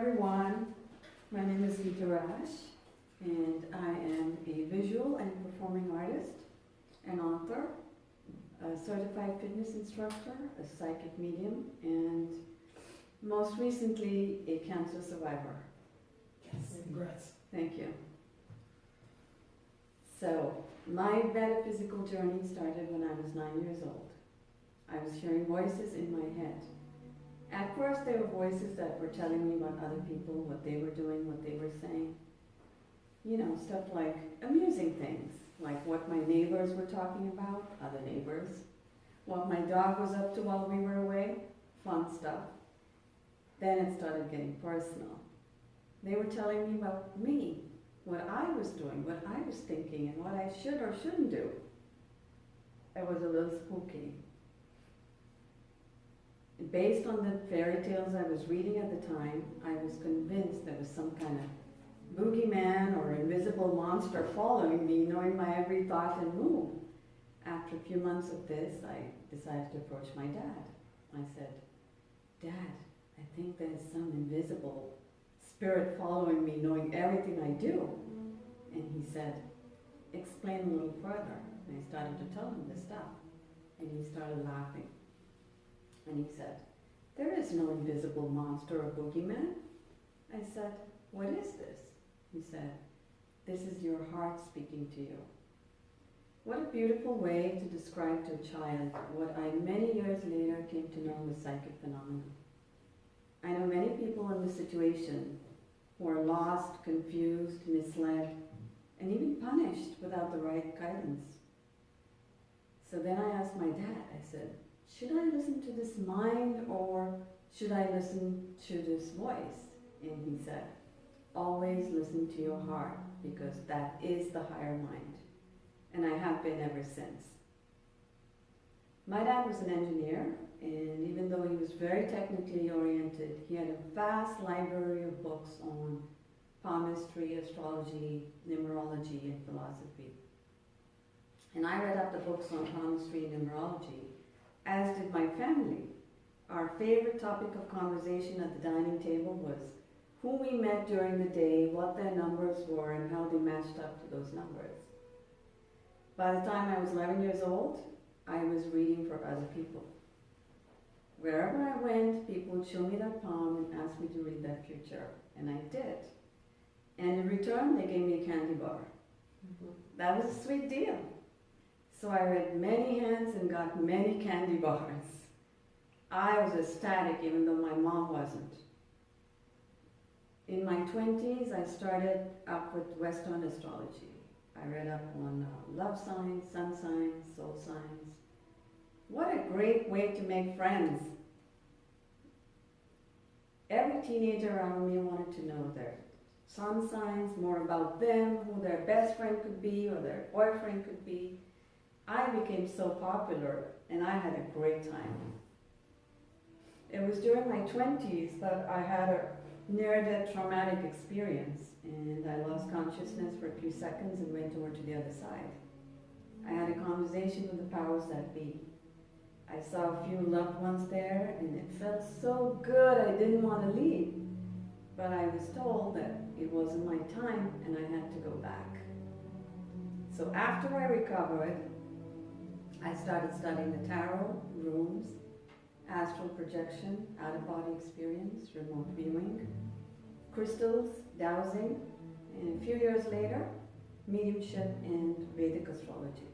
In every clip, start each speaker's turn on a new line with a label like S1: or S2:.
S1: everyone. My name is Gita Rash, and I am a visual and performing artist, an author, a certified fitness instructor, a psychic medium, and most recently, a cancer survivor.
S2: Yes, congrats.
S1: Thank you. So, my metaphysical journey started when I was 9 years old. I was hearing voices in my head. At first, there were voices that were telling me about other people, what they were doing, what they were saying. You know, stuff like amusing things, like what my neighbors were talking about, other neighbors. What my dog was up to while we were away, fun stuff. Then it started getting personal. They were telling me about me, what I was doing, what I was thinking, and what I should or shouldn't do. It was a little spooky. Based on the fairy tales I was reading at the time, I was convinced there was some kind of boogeyman or invisible monster following me, knowing my every thought and move. After a few months of this, I decided to approach my dad. I said, "Dad, I think there's some invisible spirit following me, knowing everything I do." And he said, "Explain a little further." And I started to tell him this stuff. And he started laughing. And he said, "There is no invisible monster or boogeyman." I said, "What is this?" He said, "This is your heart speaking to you." What a beautiful way to describe to a child what I many years later came to know as psychic phenomena. I know many people in this situation who are lost, confused, misled, and even punished without the right guidance. So then I asked my dad, I said, should I listen to this mind or should I listen to this voice? And he said, always listen to your heart because that is the higher mind. And I have been ever since. My dad was an engineer, and even though he was very technically oriented, he had a vast library of books on palmistry, astrology, numerology, and philosophy. And I read up the books on palmistry and numerology, as did my family. Our favorite topic of conversation at the dining table was who we met during the day, what their numbers were, and how they matched up to those numbers. By the time I was 11 years old, I was reading for other people. Wherever I went, people would show me that palm and ask me to read their future, and I did. And in return, they gave me a candy bar. That was a sweet deal. So I read many hands and got many candy bars. I was ecstatic even though my mom wasn't. In my 20s, I started up with Western astrology. I read up on love signs, sun signs, soul signs. What a great way to make friends. Every teenager around me wanted to know their sun signs, more about them, who their best friend could be or their boyfriend could be. I became so popular and I had a great time. It was during my 20s that I had a near-death traumatic experience and I lost consciousness for a few seconds and went over to the other side. I had a conversation with the powers that be. I saw a few loved ones there and it felt so good I didn't want to leave. But I was told that it wasn't my time and I had to go back. So after I recovered, I started studying the tarot, runes, astral projection, out-of-body experience, remote viewing, crystals, dowsing, and a few years later, mediumship and Vedic astrology.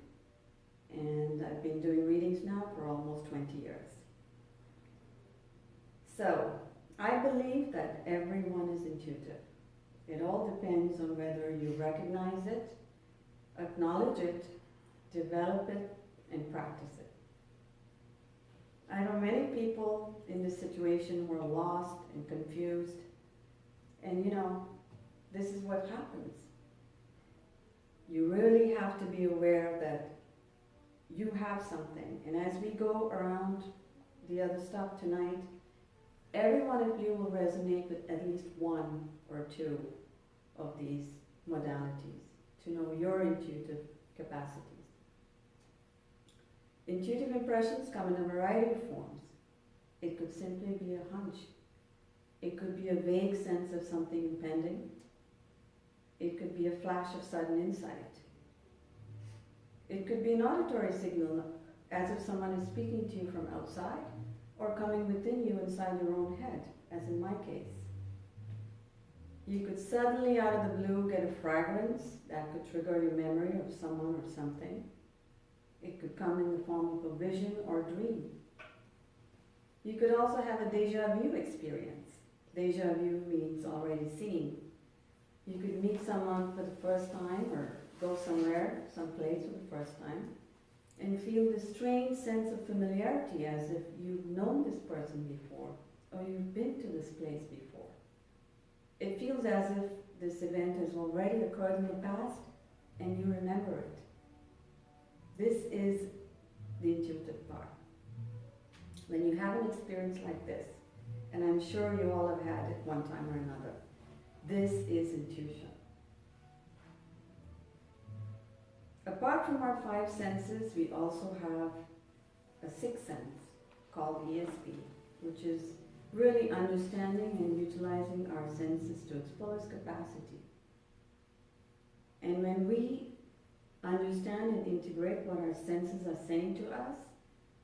S1: And I've been doing readings now for almost 20 years. So, I believe that everyone is intuitive. It all depends on whether you recognize it, acknowledge it, develop it, and practice it. I know many people in this situation who are lost and confused, and you know, this is what happens. You really have to be aware that you have something, and as we go around the other stuff tonight, every one of you will resonate with at least one or two of these modalities to know your intuitive capacities. Intuitive impressions come in a variety of forms. It could simply be a hunch. It could be a vague sense of something impending. It could be a flash of sudden insight. It could be an auditory signal, as if someone is speaking to you from outside or coming within you inside your own head, as in my case. You could suddenly, out of the blue, get a fragrance that could trigger your memory of someone or something. It could come in the form of a vision or dream. You could also have a déjà vu experience. Déjà vu means already seen. You could meet someone for the first time or go somewhere, someplace for the first time, and feel this strange sense of familiarity as if you've known this person before or you've been to this place before. It feels as if this event has already occurred in the past and you remember it. This is the intuitive part. When you have an experience like this, and I'm sure you all have had it one time or another, this is intuition. Apart from our five senses, we also have a sixth sense called ESP, which is really understanding and utilizing our senses to its fullest capacity. And when we understand and integrate what our senses are saying to us,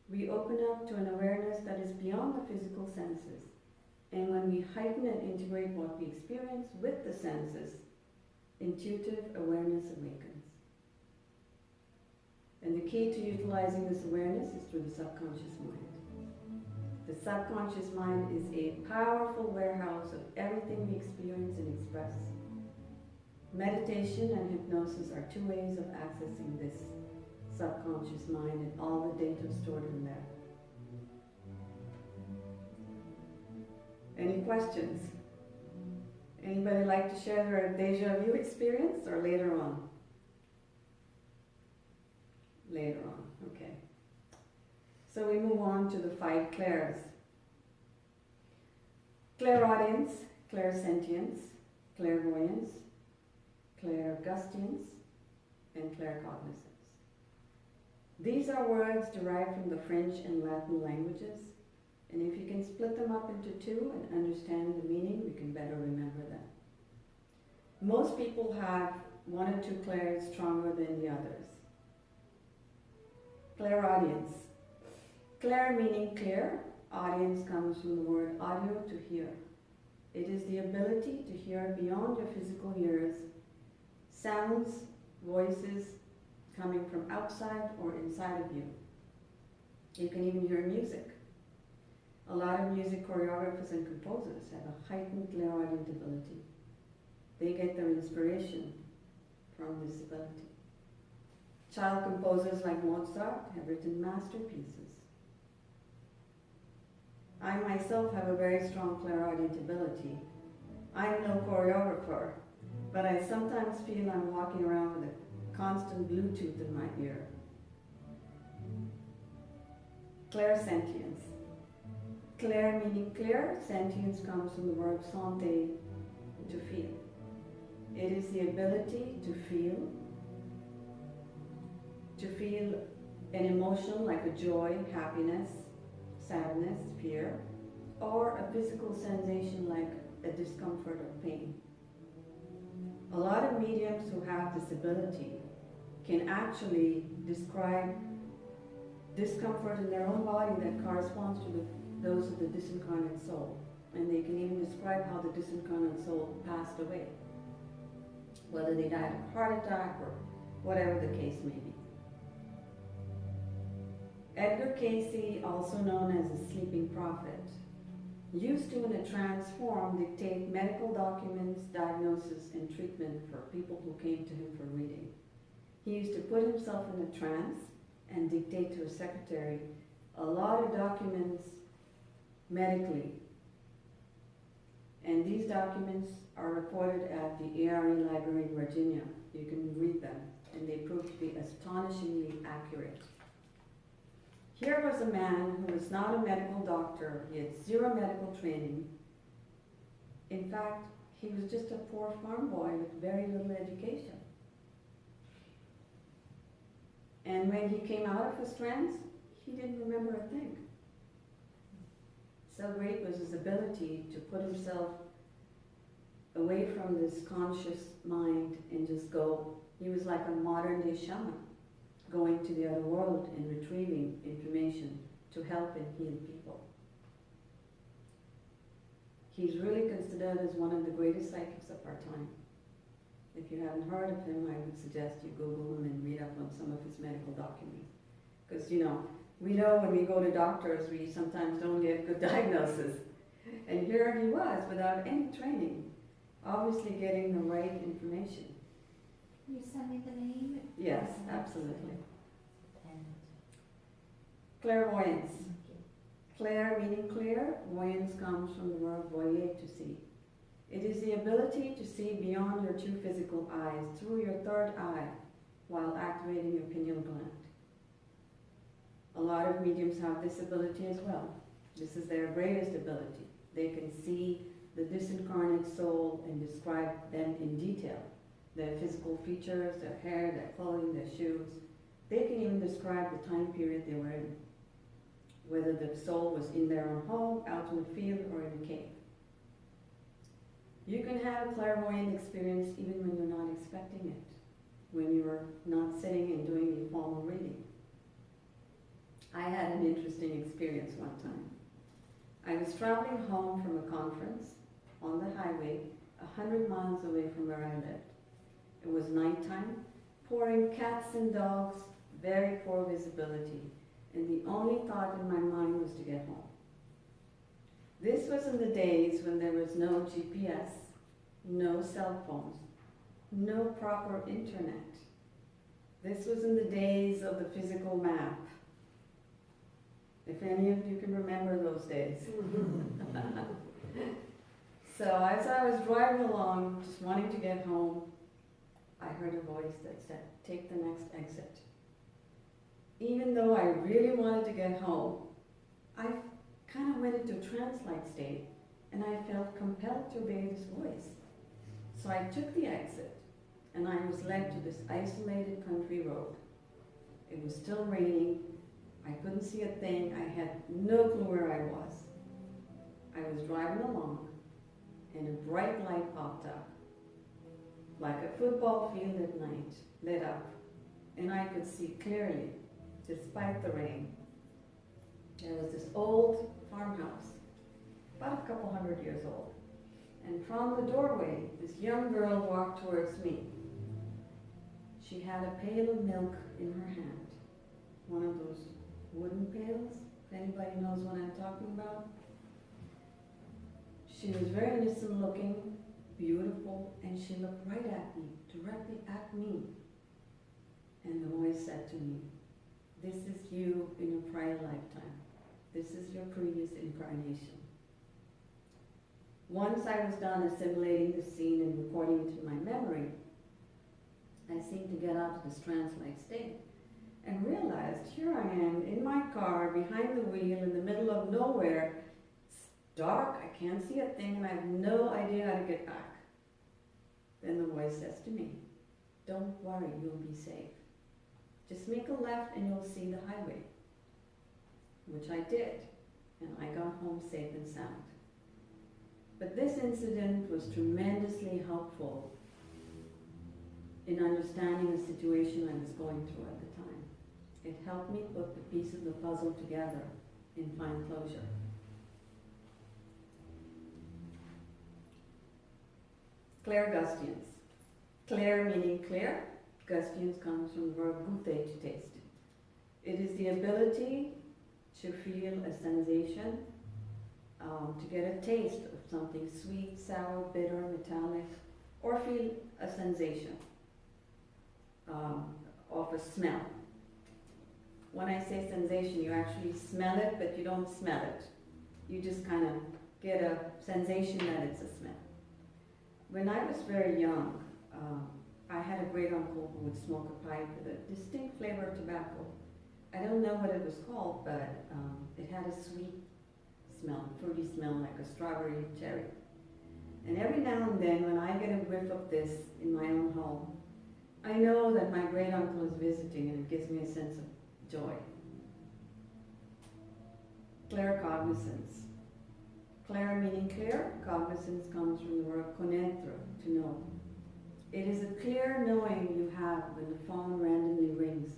S1: we open up to an awareness that is beyond the physical senses. And when we heighten and integrate what we experience with the senses, intuitive awareness awakens. And the key to utilizing this awareness is through the subconscious mind. The subconscious mind is a powerful warehouse of everything we experience and express. Meditation and hypnosis are two ways of accessing this subconscious mind and all the data stored in there. Any questions? Anybody like to share their déjà vu experience or later on? Later on, okay. So we move on to the five clairs. Clairaudience, clairsentience, clairvoyance, clairaudience, and claircognizance. These are words derived from the French and Latin languages, and if you can split them up into two and understand the meaning, we can better remember them. Most people have one or two clairs stronger than the others. Clairaudience. Clair meaning clear. Audience comes from the word audio, to hear. It is the ability to hear beyond your physical ears sounds, voices coming from outside or inside of you. You can even hear music. A lot of music choreographers and composers have a heightened clairaudient ability. They get their inspiration from this ability. Child composers like Mozart have written masterpieces. I myself have a very strong clairaudient ability. I'm no choreographer, but I sometimes feel I'm walking around with a constant Bluetooth in my ear. Clairsentience. Clair meaning clear, sentience comes from the word sente, to feel. It is the ability to feel an emotion like a joy, happiness, sadness, fear, or a physical sensation like a discomfort or pain. A lot of mediums who have this ability can actually describe discomfort in their own body that corresponds to those of the disincarnate soul. And they can even describe how the disincarnate soul passed away, whether they died of a heart attack or whatever the case may be. Edgar Cayce, also known as the sleeping prophet, used to in a trance form dictate medical documents, diagnosis, and treatment for people who came to him for reading. He used to put himself in a trance and dictate to a secretary a lot of documents medically. And these documents are recorded at the ARE Library in Virginia. You can read them, and they prove to be astonishingly accurate. Here was a man who was not a medical doctor. He had zero medical training. In fact, he was just a poor farm boy with very little education. And when he came out of his trance, he didn't remember a thing. So great was his ability to put himself away from this conscious mind and just go. He was like a modern day shaman, going to the other world and retrieving information to help and heal people. He's really considered as one of the greatest psychics of our time. If you haven't heard of him, I would suggest you Google him and read up on some of his medical documents. Because, we know when we go to doctors, we sometimes don't get good diagnosis. And here he was, without any training, obviously getting the right information.
S3: Can you send me the name?
S1: Yes, absolutely.
S3: And
S1: Clairvoyance.
S3: thank you.
S1: Clair meaning clear, voyance comes from the word voyer, to see. It is the ability to see beyond your two physical eyes, through your third eye, while activating your pineal gland. A lot of mediums have this ability as well. This is their greatest ability. They can see the disincarnate soul and describe them in detail. Their physical features, their hair, their clothing, their shoes. They can even describe the time period they were in. Whether the soul was in their own home, out in the field, or in a cave. You can have a clairvoyant experience even when you're not expecting it. When you're not sitting and doing a formal reading. I had an interesting experience one time. I was traveling home from a conference on the highway 100 miles away from where I lived. It was nighttime, pouring cats and dogs, very poor visibility, and the only thought in my mind was to get home. This was in the days when there was no GPS, no cell phones, no proper internet. This was in the days of the physical map. If any of you can remember those days. So as I was driving along, just wanting to get home, I heard a voice that said, "Take the next exit." Even though I really wanted to get home, I kind of went into a trance-like state, and I felt compelled to obey this voice. So I took the exit, and I was led to this isolated country road. It was still raining. I couldn't see a thing. I had no clue where I was. I was driving along, and a bright light popped up, like a football field at night, lit up, and I could see clearly, despite the rain. There was this old farmhouse, about a couple 100 years old, and from the doorway, this young girl walked towards me. She had a pail of milk in her hand, one of those wooden pails, if anybody knows what I'm talking about. She was very innocent looking, beautiful, and she looked right at me, directly at me. And the voice said to me, "This is you in a prior lifetime. This is your previous incarnation." Once I was done assimilating the scene and recording it in my memory, I seemed to get out of this trance-like state and realized here I am in my car behind the wheel in the middle of nowhere. It's dark, I can't see a thing, and I have no idea how to get back. Then the voice says to me, "Don't worry, you'll be safe. Just make a left and you'll see the highway." Which I did, and I got home safe and sound. But this incident was tremendously helpful in understanding the situation I was going through at the time. It helped me put the pieces of the puzzle together and find closure. Clairaudience. Clair meaning clear. Gustiance comes from the verb gute, to taste. It is the ability to feel a sensation, to get a taste of something sweet, sour, bitter, metallic, or feel a sensation of a smell. When I say sensation, you actually smell it, but you don't smell it. You just kind of get a sensation that it's a smell. When I was very young, I had a great uncle who would smoke a pipe with a distinct flavor of tobacco. I don't know what it was called, but it had a sweet smell, fruity smell like a strawberry cherry. And every now and then when I get a whiff of this in my own home, I know that my great uncle is visiting, and it gives me a sense of joy. Claircognizance. Clair meaning clear, cognizance comes from the word connaître, to know. It is a clear knowing you have when the phone randomly rings,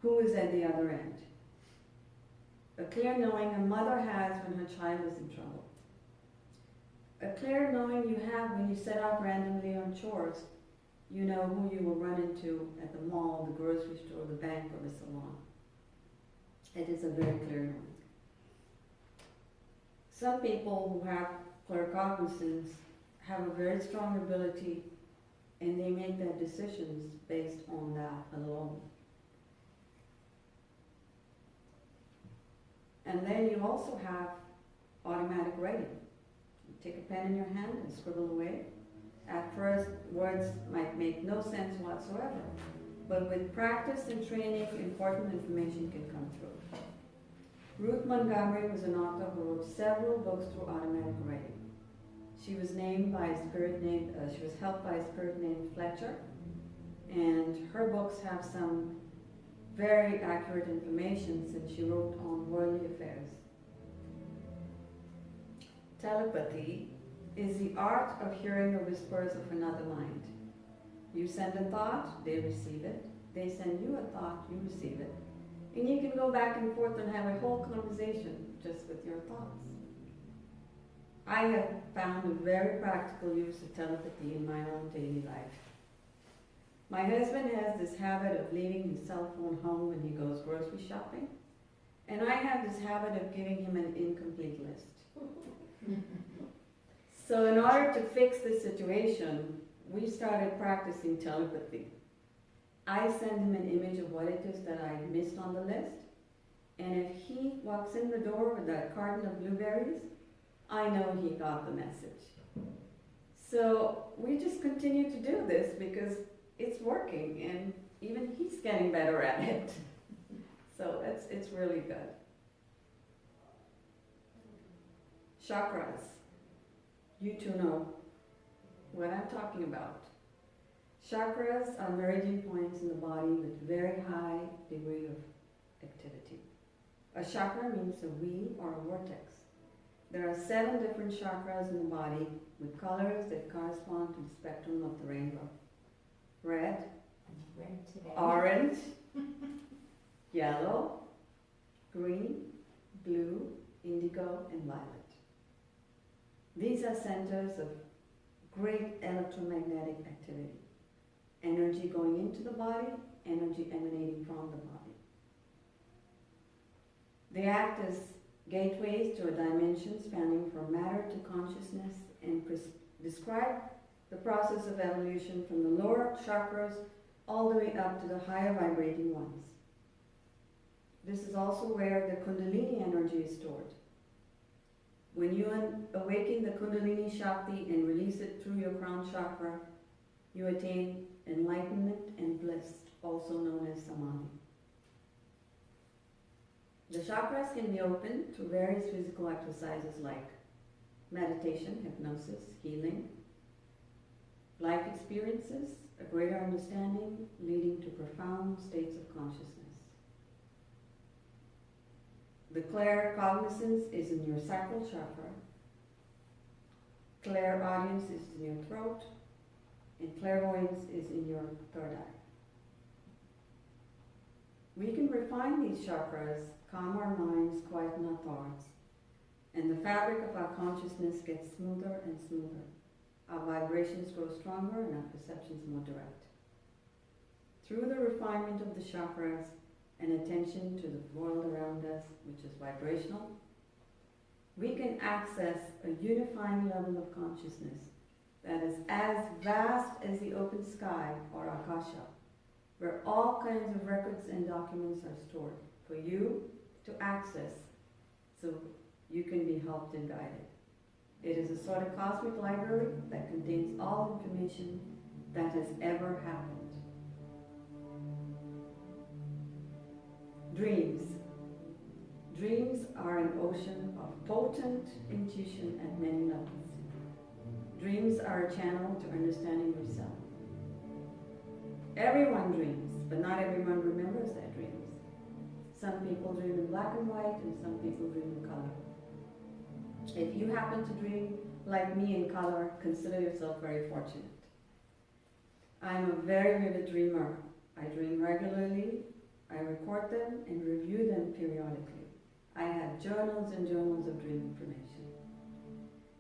S1: who is at the other end. A clear knowing a mother has when her child is in trouble. A clear knowing you have when you set out randomly on chores. You know who you will run into at the mall, the grocery store, the bank, or the salon. It is a very clear knowing. Some people who have claircognizance have a very strong ability, and they make their decisions based on that alone. And then you also have automatic writing. You take a pen in your hand and scribble away. At first, words might make no sense whatsoever, but with practice and training, important information can come through. Ruth Montgomery was an author who wrote several books through automatic writing. She was she was helped by a spirit named Fletcher, and her books have some very accurate information since she wrote on worldly affairs. Telepathy is the art of hearing the whispers of another mind. You send a thought, they receive it. They send you a thought, you receive it. And you can go back and forth and have a whole conversation just with your thoughts. I have found a very practical use of telepathy in my own daily life. My husband has this habit of leaving his cell phone home when he goes grocery shopping, and I have this habit of giving him an incomplete list. So in order to fix this situation, we started practicing telepathy. I send him an image of what it is that I missed on the list, and if he walks in the door with that carton of blueberries, I know he got the message. So we just continue to do this because it's working, and even he's getting better at it. So it's really good. Chakras. You two know what I'm talking about. Chakras are meridian points in the body with very high degree of activity. A chakra means a wheel or a vortex. There are 7 different chakras in the body with colors that correspond to the spectrum of the rainbow. Red, orange, yellow, green, blue, indigo, and violet. These are centers of great electromagnetic activity. Energy going into the body, energy emanating from the body. They act as gateways to a dimension spanning from matter to consciousness and describe the process of evolution from the lower chakras all the way up to the higher vibrating ones. This is also where the Kundalini energy is stored. When you awaken the Kundalini Shakti and release it through your crown chakra, you attain enlightenment and bliss, also known as Samadhi. The chakras can be opened through various physical exercises like meditation, hypnosis, healing, life experiences, a greater understanding leading to profound states of consciousness. The claircognizance is in your sacral chakra, clairaudience is in your throat, and clairvoyance is in your third eye. We can refine these chakras, calm our minds, quieten our thoughts, and the fabric of our consciousness gets smoother and smoother. Our vibrations grow stronger and our perceptions more direct. Through the refinement of the chakras and attention to the world around us, which is vibrational, we can access a unifying level of consciousness that is as vast as the open sky or akasha, where all kinds of records and documents are stored for you to access so you can be helped and guided. It is a sort of cosmic library that contains all information that has ever happened. Dreams. Dreams are an ocean of potent intuition at many levels. Dreams are a channel to understanding yourself. Everyone dreams, but not everyone remembers their dreams. Some people dream in black and white, and some people dream in color. If you happen to dream like me in color, consider yourself very fortunate. I'm a very vivid dreamer. I dream regularly, I record them and review them periodically. I have journals and journals of dream information.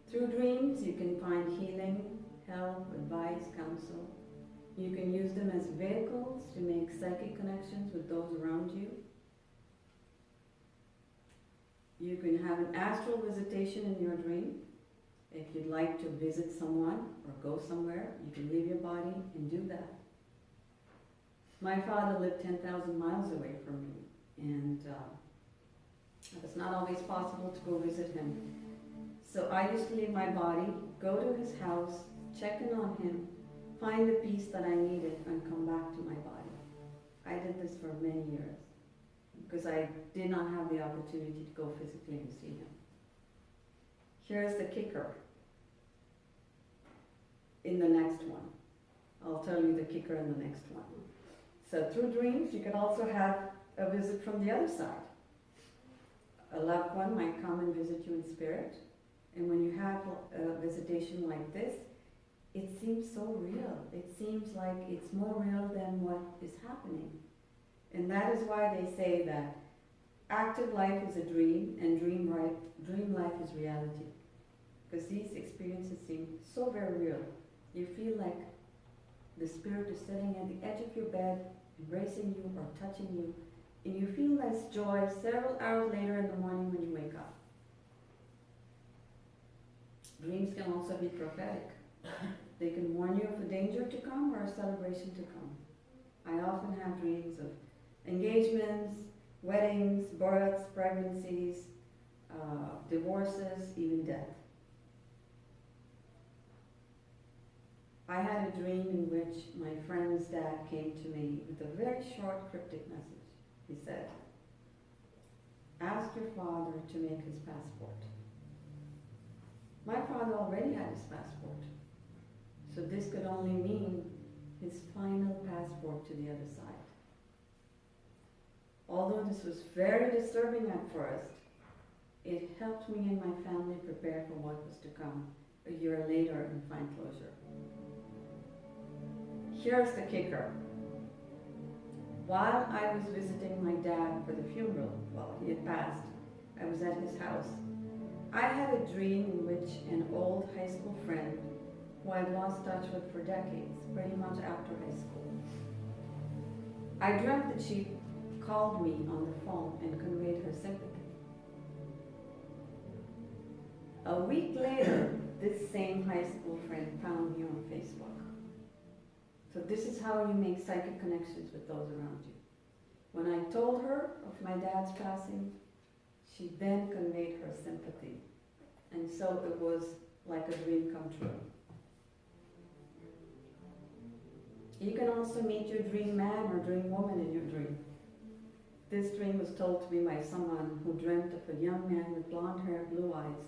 S1: Through dreams, you can find healing, help, advice, counsel. You can use them as vehicles to make psychic connections with those around you. You can have an astral visitation in your dream. If you'd like to visit someone or go somewhere, you can leave your body and do that. My father lived 10,000 miles away from me, and it was not always possible to go visit him. So I used to leave my body, go to his house, check in on him, find the peace that I needed, and come back to my body. I did this for many years because I did not have the opportunity to go physically and see him. Here's the kicker in the next one. I'll tell you the kicker in the next one. So through dreams, you can also have a visit from the other side. A loved one might come and visit you in spirit. And when you have a visitation like this, it seems so real. It seems like it's more real than what is happening. And that is why they say that active life is a dream and dream life is reality. Because these experiences seem so very real. You feel like the spirit is sitting at the edge of your bed, embracing you or touching you, and you feel this joy several hours later in the morning when you wake up. Dreams can also be prophetic. They can warn you of a danger to come or a celebration to come. I often have dreams of engagements, weddings, births, pregnancies, divorces, even death. I had a dream in which my friend's dad came to me with a very short cryptic message. He said, "Ask your father to make his passport." My father already had his passport, so this could only mean his final passport to the other side. Although this was very disturbing at first, it helped me and my family prepare for what was to come a year later and find closure. Here's the kicker. While I was visiting my dad for the funeral, well, he had passed, I was at his house. I had a dream in which an old high school friend who I'd lost touch with for decades, pretty much after high school. I dreamt that she called me on the phone and conveyed her sympathy. A week later, this same high school friend found me on Facebook. So this is how you make psychic connections with those around you. When I told her of my dad's passing, she then conveyed her sympathy. And so it was like a dream come true. You can also meet your dream man or dream woman in your dream. This dream was told to me by someone who dreamt of a young man with blonde hair, blue eyes,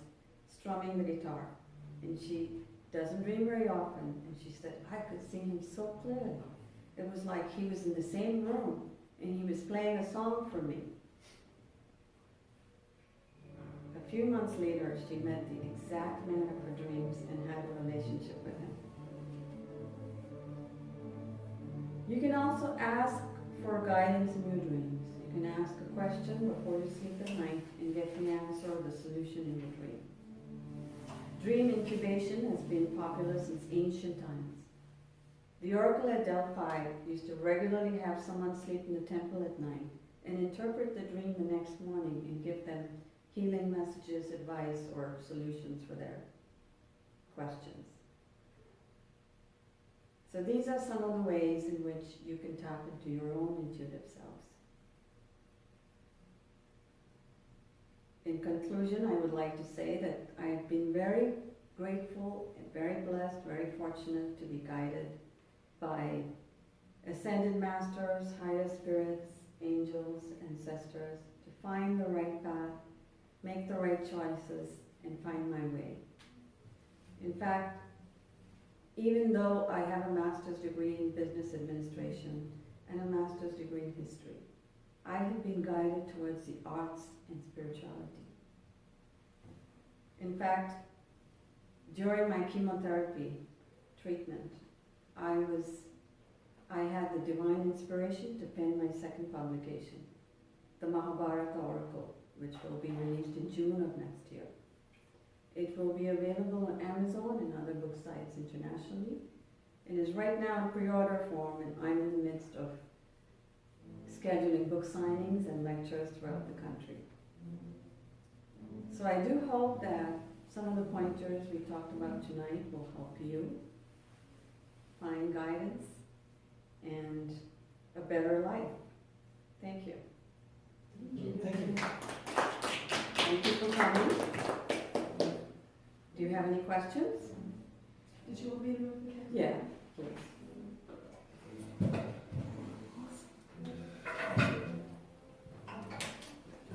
S1: strumming the guitar. And she doesn't dream very often, and she said, I could see him so clearly. It was like he was in the same room, and he was playing a song for me. A few months later, she met the exact man of her dreams and had a relationship with him. You can also ask for guidance in your dreams. You can ask a question before you sleep at night and get the answer or the solution in your dream. Dream incubation has been popular since ancient times. The oracle at Delphi used to regularly have someone sleep in the temple at night and interpret the dream the next morning and give them healing messages, advice, or solutions for their questions. So these are some of the ways in which you can tap into your own intuitive selves. In conclusion, I would like to say that I have been very grateful and very blessed, very fortunate to be guided by ascended masters, higher spirits, angels, ancestors, to find the right path, make the right choices, and find my way. In fact, even though I have a master's degree in business administration and a master's degree in history, I have been guided towards the arts and spirituality. In fact, during my chemotherapy treatment, I had the divine inspiration to pen my second publication, the Mahabharata Oracle, which will be released in June of next year. It will be available on Amazon and other book sites internationally. It is right now in pre-order form, and I'm in the midst of scheduling book signings and lectures throughout the country. So I do hope that some of the pointers we talked about tonight will help you find guidance and a better life. Thank you.
S2: Thank you.
S1: Thank you for coming. Do you have any questions?
S2: Did you want me to move the camera?
S1: Yeah, please.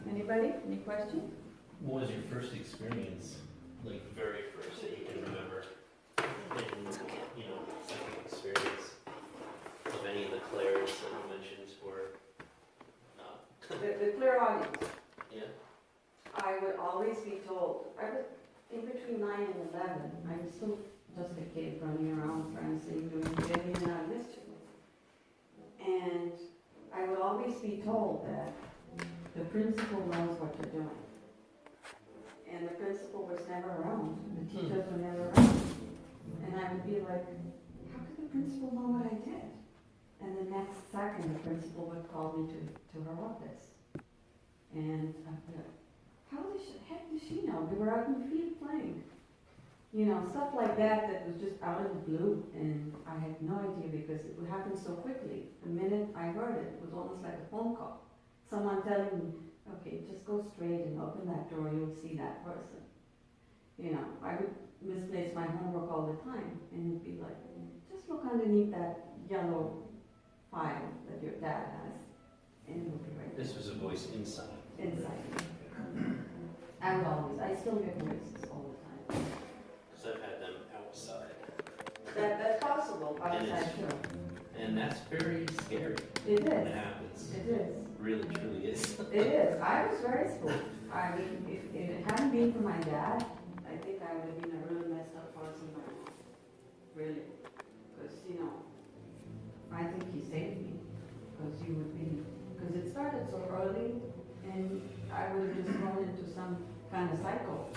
S1: Anybody? Any questions?
S4: What was your first experience, like very first that you can remember? And, second experience of any of the clairs that you mentioned or not?
S1: The clairaudience.
S4: Yeah.
S1: I would always be told, I was in between 9 and 11, I was still just a kid running around prancing, doing baby and out of mischief. And I would always be told that the principal knows what you're doing. And the principal was never around, the teachers were never around. And I would be like, how could the principal know what I did? And the next second, the principal would call me to her office. And I'd be like, how the heck does she know? We were out in the field playing. Stuff like that was just out of the blue. And I had no idea because it would happen so quickly. The minute I heard it, it was almost like a phone call. Someone telling me, okay, just go straight and open that door, you'll see that person. I would misplace my homework all the time. And it'd be like, just look underneath that yellow file that your dad has. And it'll be right there.
S4: This was a voice inside.
S1: Inside. I still get voices all the time.
S4: Because I've had them outside.
S1: That's possible,
S4: And
S1: outside
S4: it's-
S1: too.
S4: And that's very scary
S1: It
S4: when it
S1: is,
S4: happens.
S1: it is,
S4: Really, truly is.
S1: it is. I was very spooked. I mean, if it hadn't been for my dad, I think I would have been a really messed up person by now. Really. Because, I think he saved me. Because it started so early, and I would have just gone into some kind of cycle.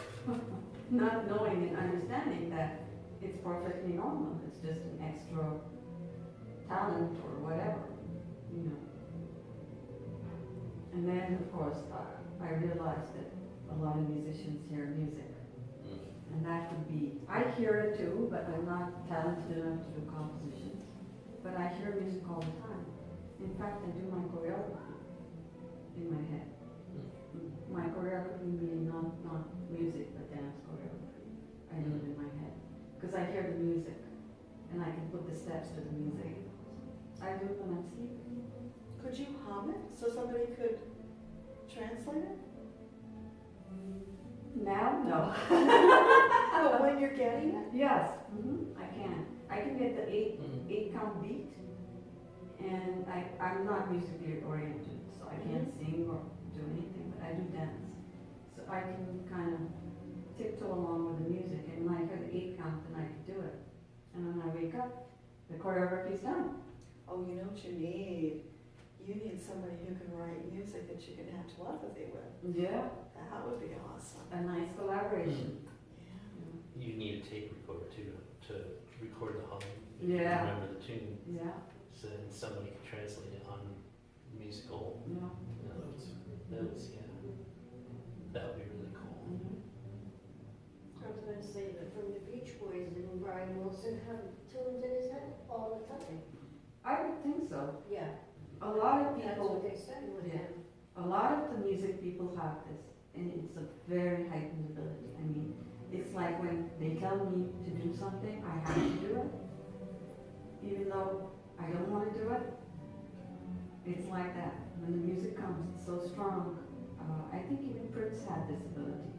S1: Not knowing and understanding that it's perfectly normal. It's just an extra talent or whatever, And then, of course, I realized that a lot of musicians hear music. And that could be, I hear it too, but I'm not talented enough to do compositions. But I hear music all the time. In fact, I do my choreography in my head. My choreography meaning not music, but dance choreography. I do it in my head. Because I hear the music, and I can put the steps to the music. I do it when I'm sleeping.
S5: Could you hum it so somebody could translate it?
S1: Now, no.
S5: But when you're getting it?
S1: Yes, I can. I can get the eight count beat, and I'm not musically oriented, so I can't sing or do anything, but I do dance. So I can kind of tiptoe along with the music, and when I hear the 8 count, then I can do it. And when I wake up, the choreography's done.
S5: Oh, you know what you need? You need somebody who can write music that you can have telepathy with.
S1: Yeah.
S5: That would be awesome.
S1: A nice collaboration.
S5: Yeah.
S4: You need a tape recorder too to record the hum.
S1: Yeah.
S4: Remember the tune.
S1: Yeah.
S4: So then somebody can translate it on musical
S1: Yeah.
S4: notes. Yeah. That would be really cool.
S6: I was going to say that from the Beach Boys and Brian Wilson have tunes in his head all the time.
S1: I would think so.
S6: Yeah,
S1: A lot of
S6: that's
S1: people,
S6: what they said with
S1: Yeah.
S6: him.
S1: a lot of the music people have this, and it's a very heightened ability. I mean, it's like when they tell me to do something, I have to do it, even though I don't want to do it. It's like that. When the music comes, it's so strong. I think even Prince had this ability.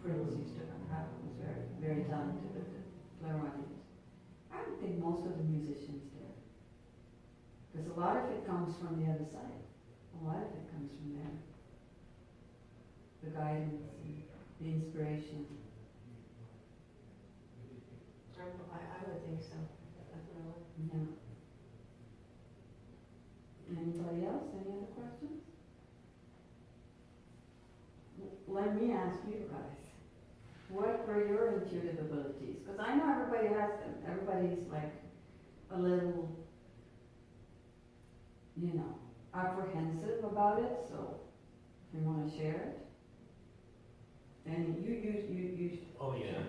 S1: Prince used to have, was very, very talented with the clairaudience. I don't think most of the musicians did. Because a lot of it comes from the other side. A lot of it comes from there. The guidance and the inspiration.
S6: I would think so, definitely.
S1: Yeah. Anybody else, any other questions? Let me ask you guys, what were your intuitive abilities? Because I know everybody has them, everybody's like a little, you know, apprehensive about it, so if you want to share it. And you.
S4: Oh, yeah.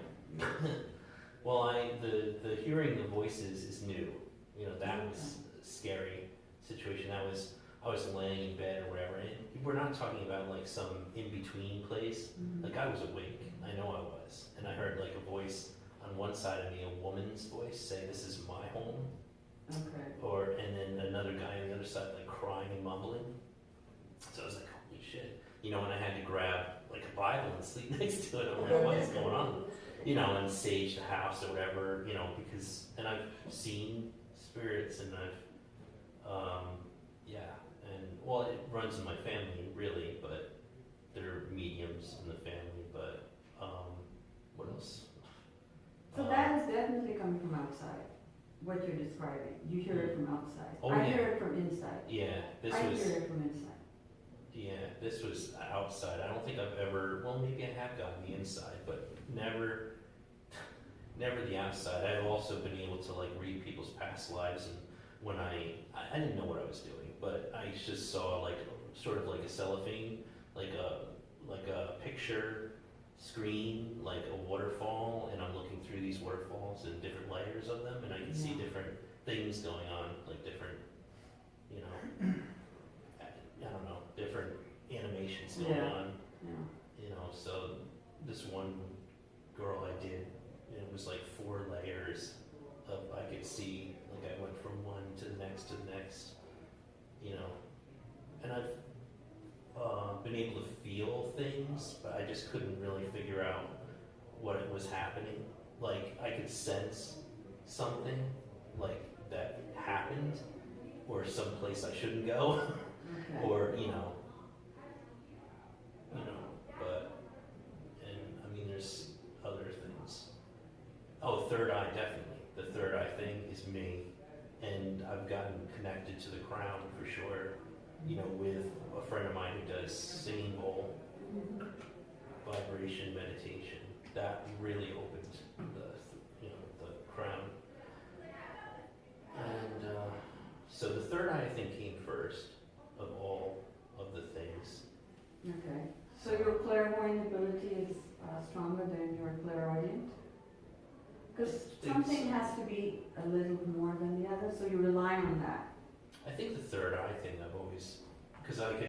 S4: Well, the hearing the voices is new. You know, that was a scary situation. I was laying in bed or whatever, and we're not talking about like some in-between place. Like I was awake, I know I was, and I heard like a voice on one side of me, a woman's voice, say, "This is my home."
S1: Okay.
S4: And then another guy on the other side like crying and mumbling. So I was like, holy shit. You know, and I had to grab like a Bible and sleep next to it. I wonder what's going on. You know, and sage the house or whatever, you know, because, and I've seen spirits and yeah, and well, it runs in my family really, but there are mediums in the family, but, what else?
S1: So that is definitely coming from outside, what you're describing. You hear it from outside.
S4: Oh,
S1: I
S4: yeah.
S1: hear it from inside.
S4: Yeah,
S1: I hear it from inside.
S4: Yeah, this was outside. I don't think I've ever, well, maybe I have gotten the inside, but never the outside. I've also been able to like read people's past lives, and when I didn't know what I was doing, but I just saw like sort of like a cellophane, like a picture screen, like a waterfall, and I'm looking through these waterfalls and different layers of them, and I can see different things going on, like different, you know, I don't know, different animations going on,
S1: Yeah.
S4: you know, so this one girl I did, it was like 4 layers of, I could see, like I went from one to the next, you know, and I've been able to feel things, but I just couldn't really figure out what it was happening. Like I could sense something like that happened, or someplace I shouldn't go,
S1: Okay.
S4: or you know, but, and I mean there's other things. Oh, third eye, definitely. The third eye thing is me, and I've gotten connected to the crown for sure, you know, with a friend of mine who does singing bowl, vibration meditation. That really opened the crown. And so the third eye I think came first of all of the things.
S1: Okay. So your clairvoyant ability is stronger than your clairaudient? Because something has to be a little more than the other, so you rely on that.
S4: I think the third eye thing I've always, because I could